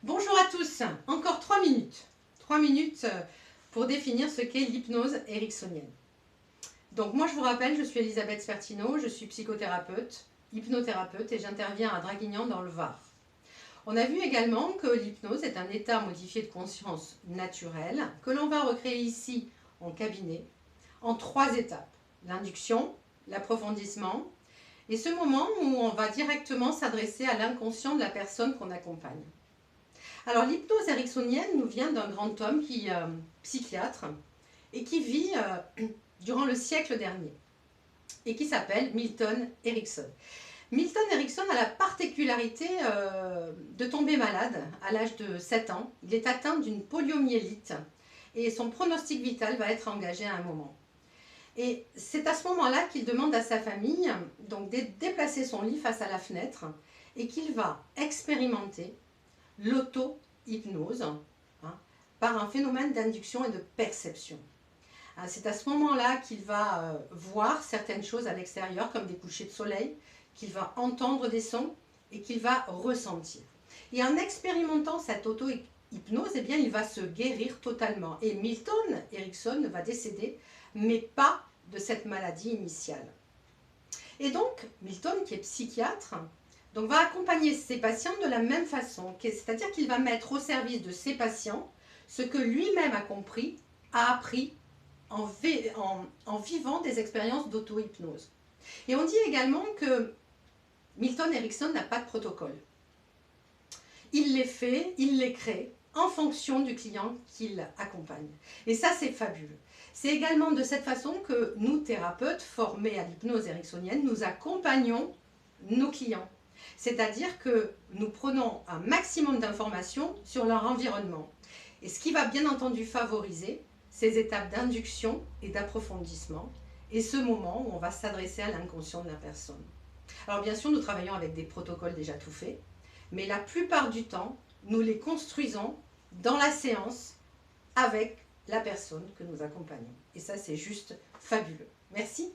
Bonjour à tous, encore 3 minutes. 3 minutes pour définir ce qu'est l'hypnose ericksonienne. Donc moi je vous rappelle, je suis Elisabeth Spertino, je suis psychothérapeute, hypnothérapeute et j'interviens à Draguignan dans le Var. On a vu également que l'hypnose est un état modifié de conscience naturel que l'on va recréer ici en cabinet en 3 étapes. L'induction, l'approfondissement et ce moment où on va directement s'adresser à l'inconscient de la personne qu'on accompagne. Alors l'hypnose ericksonienne nous vient d'un grand homme qui est psychiatre et qui vit durant le siècle dernier et qui s'appelle Milton Erickson. Milton Erickson a la particularité de tomber malade à l'âge de 7 ans. Il est atteint d'une poliomyélite et son pronostic vital va être engagé à un moment. Et c'est à ce moment-là qu'il demande à sa famille donc, de déplacer son lit face à la fenêtre et qu'il va expérimenter l'auto-hypnose par un phénomène d'induction et de perception. C'est à ce moment-là qu'il va voir certaines choses à l'extérieur comme des couchers de soleil, qu'il va entendre des sons et qu'il va ressentir. Et en expérimentant cette auto-hypnose, eh bien, il va se guérir totalement. Et Milton Erickson va décéder, mais pas de cette maladie initiale. Et donc, Milton, qui est psychiatre, donc, va accompagner ses patients de la même façon, c'est-à-dire qu'il va mettre au service de ses patients ce que lui-même a compris, a appris en vivant des expériences d'auto-hypnose. Et on dit également que Milton Erickson n'a pas de protocole. Il les fait, il les crée en fonction du client qu'il accompagne. Et ça, c'est fabuleux. C'est également de cette façon que nous, thérapeutes formés à l'hypnose ericksonienne, nous accompagnons nos clients. C'est-à-dire que nous prenons un maximum d'informations sur leur environnement. Et ce qui va bien entendu favoriser ces étapes d'induction et d'approfondissement et ce moment où on va s'adresser à l'inconscient de la personne. Alors bien sûr, nous travaillons avec des protocoles déjà tout faits, mais la plupart du temps, nous les construisons dans la séance avec la personne que nous accompagnons. Et ça, c'est juste fabuleux. Merci.